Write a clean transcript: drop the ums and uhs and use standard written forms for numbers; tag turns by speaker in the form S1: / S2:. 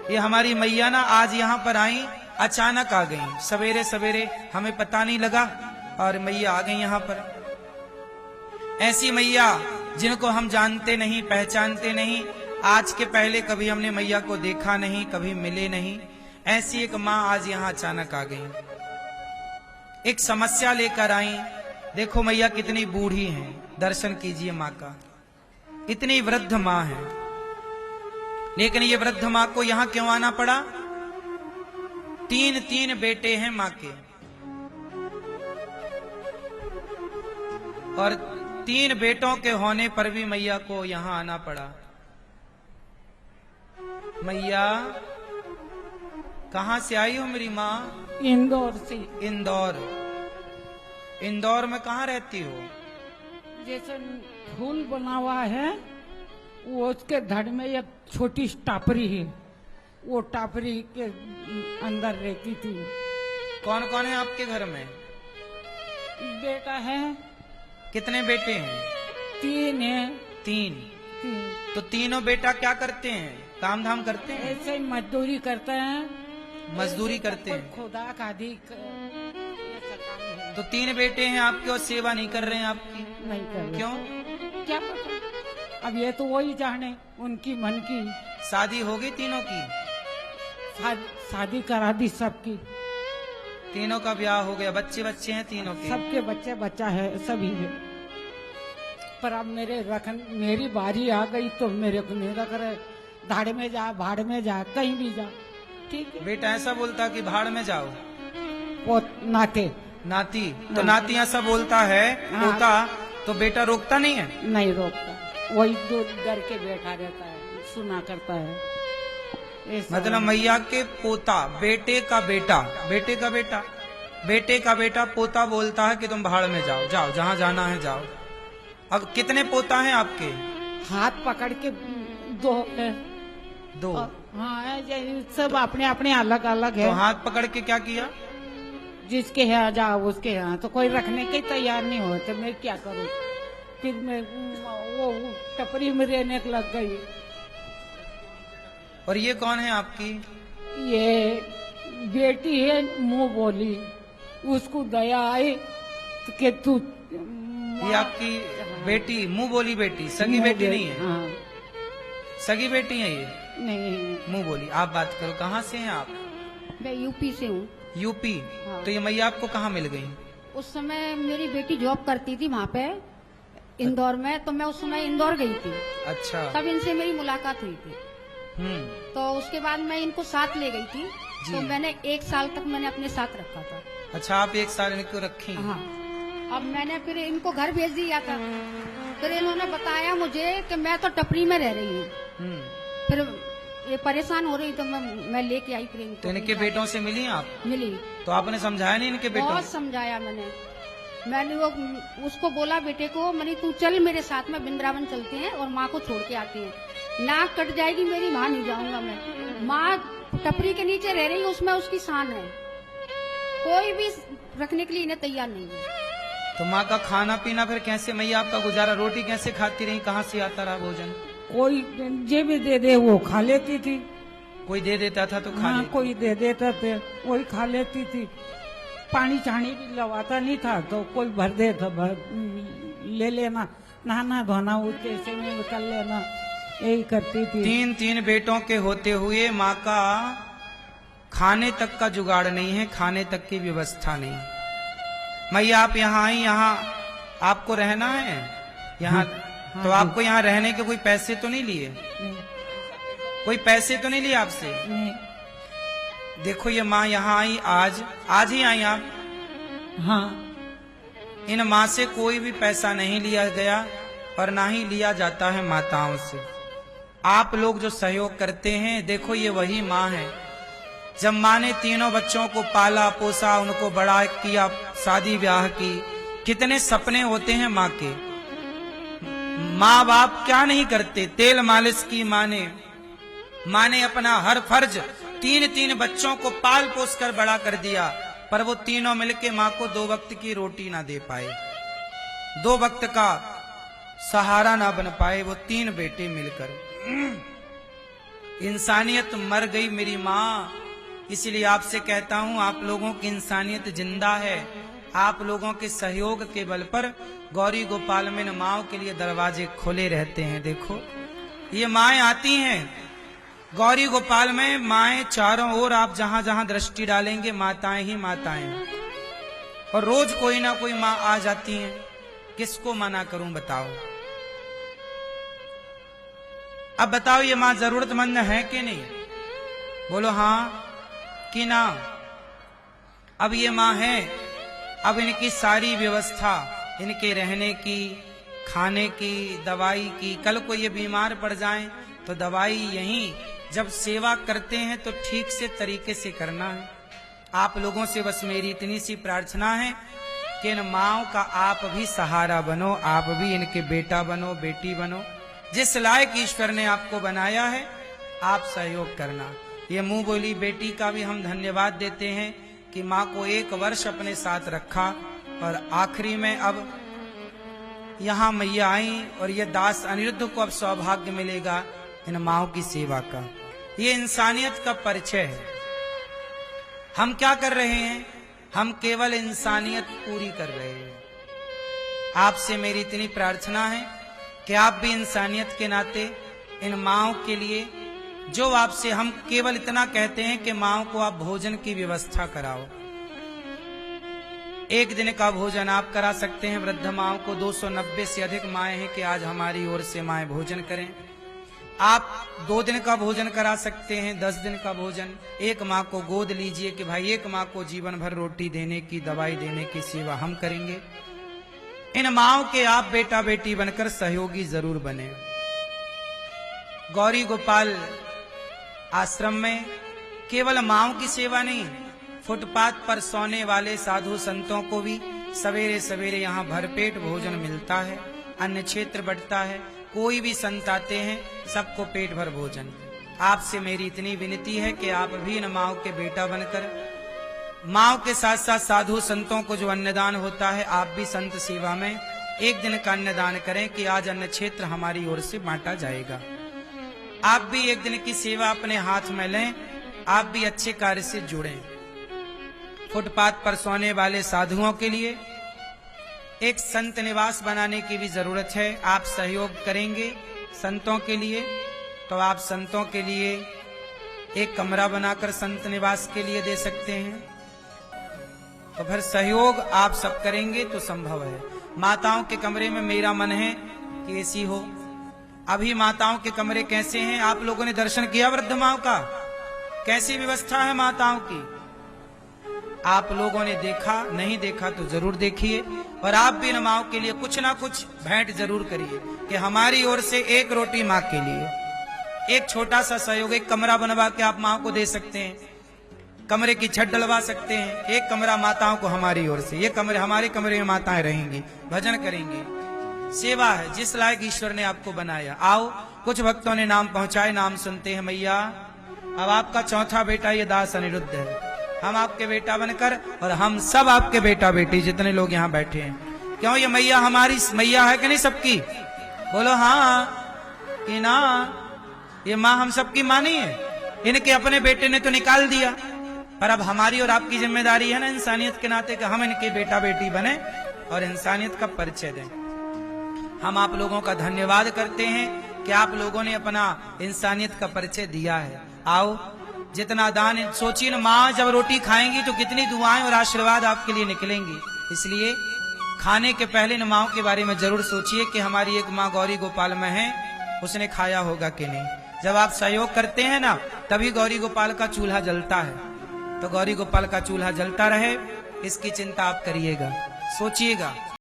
S1: ये हमारी मैया ना आज यहाँ पर आई, अचानक आ गई, सवेरे सवेरे, हमें पता नहीं लगा और मैया आ गई यहाँ पर। ऐसी मैया जिनको हम जानते नहीं, पहचानते नहीं, आज के पहले कभी हमने मैया को देखा नहीं, कभी मिले नहीं, ऐसी एक माँ आज यहाँ अचानक आ गई, एक समस्या लेकर आई। देखो मैया कितनी बूढ़ी हैं, दर्शन कीजिए माँ का, इतनी वृद्ध माँ है, लेकिन ये वृद्ध माँ को यहाँ क्यों आना पड़ा? तीन बेटे हैं माँ के, और 3 बेटों के होने पर भी मैया को यहाँ आना पड़ा। मैया कहाँ से आई हो मेरी माँ?
S2: इंदौर से।
S1: इंदौर में कहाँ रहती हो?
S2: जैसे फूल बना हुआ है वो, उसके धड़ में एक छोटी टापरी है, वो टापरी के अंदर रहती थी।
S1: कौन कौन है आपके घर में?
S2: बेटा है।
S1: कितने बेटे हैं?
S2: 3 है।
S1: 3।
S2: 3।
S1: तो तीनों बेटा क्या करते हैं? काम धाम करते हैं?
S2: ऐसे ही मजदूरी करते हैं।
S1: मजदूरी करते हैं।
S2: खुदा खादी ये सब काम है।
S1: तो 3 बेटे हैं आपके और सेवा नहीं कर रहे हैं आपकी?
S2: नहीं कर रहे।
S1: क्यों?
S2: क्या पता, अब ये तो वही जाने, उनकी मन की।
S1: शादी हो गई तीनों की?
S2: शादी करा दी सबकी।
S1: तीनों का ब्याह हो गया, बच्चे हैं तीनों के?
S2: सबके बच्चा है, सभी है। पर अब मेरी बारी आ गई तो मेरे को नहीं रख रहे। धाड़ में जा, भाड़ में जा, कहीं भी जा, ठीक है।
S1: बेटा ऐसा बोलता कि भाड़ में जाओ?
S2: वो नाती
S1: तो नाती ऐसा बोलता है, पोता, तो बेटा रोकता नहीं है?
S2: नहीं रोकता, वही दूर डर के बैठा रहता है, सुना करता है।
S1: मतलब मैया के पोता, बेटे का बेटा पोता बोलता है कि तुम भाड़ में जाओ, जहाँ जाना है जाओ। अब कितने पोता हैं आपके?
S2: हाथ पकड़ के 2 है।
S1: 2?
S2: हाँ, सब अपने अपने अलग अलग है।
S1: तो हाथ पकड़ के क्या किया?
S2: जिसके यहाँ जाओ उसके यहाँ, तो कोई रखने के तैयार नहीं हो, तो मैं क्या करूँ? फिर मैं वो टपरी में रहने लग गई।
S1: और ये कौन है आपकी?
S2: ये बेटी है, मुंह बोली, उसको दया आई तो कि तू।
S1: ये आपकी बेटी, मुंह बोली बेटी, सगी बेटी नहीं है?
S2: हाँ।
S1: सगी बेटी है ये?
S2: नहीं,
S1: मुंह बोली। आप बात करो, कहाँ से हैं आप?
S3: मैं यूपी से हूँ।
S1: यूपी?
S3: हाँ।
S1: तो ये मैया आपको कहाँ मिल गई?
S3: उस समय मेरी बेटी जॉब करती थी वहाँ पे इंदौर में, तो मैं उस समय इंदौर गई थी।
S1: अच्छा।
S3: तब इनसे मेरी मुलाकात हुई थी। तो उसके बाद मैं इनको साथ ले गई थी, तो मैंने 1 साल तक मैंने अपने साथ रखा था।
S1: अच्छा, आप 1 साल इनको रखी?
S3: हाँ। अब मैंने फिर इनको घर भेज दिया था, फिर इन्होंने बताया मुझे कि मैं तो टपरी में रह रही हूँ। फिर ये परेशान हो रही तो मैं लेके आई फिर इनको।
S1: तो इनके बेटों से मिली आप?
S3: मिली।
S1: तो आपने समझाया नहीं इनके बेटों?
S3: बहुत समझाया मैंने वो उसको बोला बेटे को, मैंने तू चल मेरे साथ में, वृंदावन चलते हैं और माँ को छोड़ के आते हैं। नाक कट जाएगी मेरी, वहां नहीं जाऊंगा मैं। माँ टपरी के नीचे रह रही है, उसमें उसकी शान है, कोई भी रखने के लिए इन्हें तैयार नहीं है।
S1: तो माँ का खाना पीना फिर कैसे? मैया आपका गुजारा, रोटी कैसे खाती रही? कहाँ से आता रहा भोजन?
S2: कोई जे भी दे दे वो खा लेती थी।
S1: कोई दे देता था तो खा लेती?
S2: कोई दे देता थे, वही खा लेती थी। पानी छानी भी लवाता नहीं था तो कोई भर दे तो ले लेना, नहाना धोना उसके से में कर लेना, यही करती थी।
S1: 3 बेटों के होते हुए माँ का खाने तक का जुगाड़ नहीं है, खाने तक की व्यवस्था नहीं। मैया आप यहाँ आई, यहाँ आपको रहना है यहाँ?
S2: हाँ,
S1: तो आपको यहाँ रहने के कोई पैसे तो नहीं लिए? कोई पैसे तो नहीं लिए आपसे? देखो ये माँ यहाँ आई, आज ही आई आप?
S2: हाँ।
S1: इन माँ से कोई भी पैसा नहीं लिया गया और ना ही लिया जाता है माताओं से। आप लोग जो सहयोग करते हैं, देखो ये वही माँ है। जब माँ ने 3 बच्चों को पाला पोसा, उनको बड़ा किया, शादी ब्याह की, कितने सपने होते हैं माँ के। माँ बाप क्या नहीं करते, तेल मालिश की माँ ने अपना हर फर्ज 3 बच्चों को पाल पोस कर बड़ा कर दिया, पर वो तीनों मिलके माँ को 2 वक्त की रोटी ना दे पाए, 2 वक्त का सहारा ना बन पाए वो 3 बेटे मिलकर। इंसानियत मर गई मेरी माँ, इसलिए आपसे कहता हूं आप लोगों की इंसानियत जिंदा है। आप लोगों के सहयोग के बल पर गौरी गोपाल में इन माओ के लिए दरवाजे खुले रहते हैं। देखो ये माएं आती हैं गौरी गोपाल में, माएं चारों ओर, आप जहां जहां दृष्टि डालेंगे माताएं ही माताएं, और रोज कोई ना कोई माँ आ जाती हैं। किसको मना करूं बताओ? अब बताओ ये माँ जरूरतमंद है कि नहीं? बोलो हाँ कि ना। अब ये माँ है, अब इनकी सारी व्यवस्था, इनके रहने की, खाने की, दवाई की, कल को ये बीमार पड़ जाएं तो दवाई यहीं, जब सेवा करते हैं तो ठीक से तरीके से करना है। आप लोगों से बस मेरी इतनी सी प्रार्थना है कि इन माओ का आप भी सहारा बनो, आप भी इनके बेटा बनो, बेटी बनो। जिस लायक ईश्वर ने आपको बनाया है आप सहयोग करना। ये मुंह बोली बेटी का भी हम धन्यवाद देते हैं कि माँ को 1 वर्ष अपने साथ रखा, और आखिरी में अब यहाँ मैया आई और ये दास अनिरुद्ध को अब सौभाग्य मिलेगा इन माओ की सेवा का। ये इंसानियत का परिचय है। हम क्या कर रहे हैं? हम केवल इंसानियत पूरी कर रहे हैं। आपसे मेरी इतनी प्रार्थना है कि आप भी इंसानियत के नाते इन माओ के लिए, जो आपसे हम केवल इतना कहते हैं कि माओ को आप भोजन की व्यवस्था कराओ। 1 दिन का भोजन आप करा सकते हैं। वृद्ध माओ को 290 से अधिक माएँ हैं कि आज हमारी ओर से माएँ भोजन करें। आप 2 दिन का भोजन करा सकते हैं, 10 दिन का भोजन। 1 माँ को गोद लीजिए कि भाई 1 माँ को जीवन भर रोटी देने की, दवाई देने की सेवा हम करेंगे। इन माओ के आप बेटा बेटी बनकर सहयोगी जरूर बने। गौरी गोपाल आश्रम में केवल माओ की सेवा नहीं, फुटपाथ पर सोने वाले साधु संतों को भी सवेरे सवेरे यहाँ भरपेट भोजन मिलता है, अन्न क्षेत्र बढ़ता है। कोई भी संत आते हैं सबको पेट भर भोजन। आपसे मेरी इतनी विनती है कि आप भी इन माओ के बेटा बनकर, माओ के साथ साथ साधु संतों को जो अन्नदान होता है, आप भी संत सेवा में 1 दिन का अन्नदान करें कि आज अन्न क्षेत्र हमारी ओर से बांटा जाएगा। आप भी 1 दिन की सेवा अपने हाथ में लें, आप भी अच्छे कार्य से जुड़ें। फुटपाथ पर सोने वाले साधुओं के लिए एक संत निवास बनाने की भी जरूरत है। आप सहयोग करेंगे संतों के लिए तो आप संतों के लिए एक कमरा बनाकर संत निवास के लिए दे सकते हैं। तो फिर सहयोग आप सब करेंगे तो संभव है। माताओं के कमरे में मेरा मन है कि ऐसी हो। अभी माताओं के कमरे कैसे हैं? आप लोगों ने दर्शन किया वृद्ध माओं का? कैसी व्यवस्था है माताओं की? आप लोगों ने देखा, नहीं देखा तो जरूर देखिए। और आप भी इन माओं के लिए कुछ ना कुछ भेंट जरूर करिए कि हमारी ओर से 1 रोटी माँ के लिए, एक छोटा सा सहयोग, एक कमरा बनवा के आप माँ को दे सकते हैं, कमरे की छत डलवा सकते हैं। एक कमरा माताओं को हमारी ओर से, ये कमरे हमारे कमरे में माताएं रहेंगी, भजन करेंगी। सेवा है, जिस लायक ईश्वर ने आपको बनाया। आओ, कुछ भक्तों ने नाम पहुंचाए, नाम सुनते हैं। मैया अब आपका 4था बेटा ये दास अनिरुद्ध है। हम आपके बेटा बनकर, और हम सब आपके बेटा बेटी जितने लोग यहाँ बैठे हैं। क्यों? ये मैया हमारी मैया है कि नहीं सबकी? बोलो हाँ कि ना। ये माँ हम सबकी माँ नहीं है? इनके अपने बेटे ने तो निकाल दिया, पर अब हमारी और आपकी जिम्मेदारी है ना इंसानियत के नाते कि हम इनके बेटा बेटी बने और इंसानियत का परिचय दें। हम आप लोगों का धन्यवाद करते हैं कि आप लोगों ने अपना इंसानियत का परिचय दिया है। आओ, जितना दान, सोचिए ना, माँ जब रोटी खाएंगी तो कितनी दुआएं और आशीर्वाद आपके लिए निकलेंगी। इसलिए खाने के पहले इन माओं के बारे में जरूर सोचिए कि हमारी एक माँ गौरी गोपाल में है, उसने खाया होगा कि नहीं। जब आप सहयोग करते हैं ना, तभी गौरी गोपाल का चूल्हा जलता है। तो गौरी गोपाल का चूल्हा जलता रहे, इसकी चिंता आप करिएगा, सोचिएगा।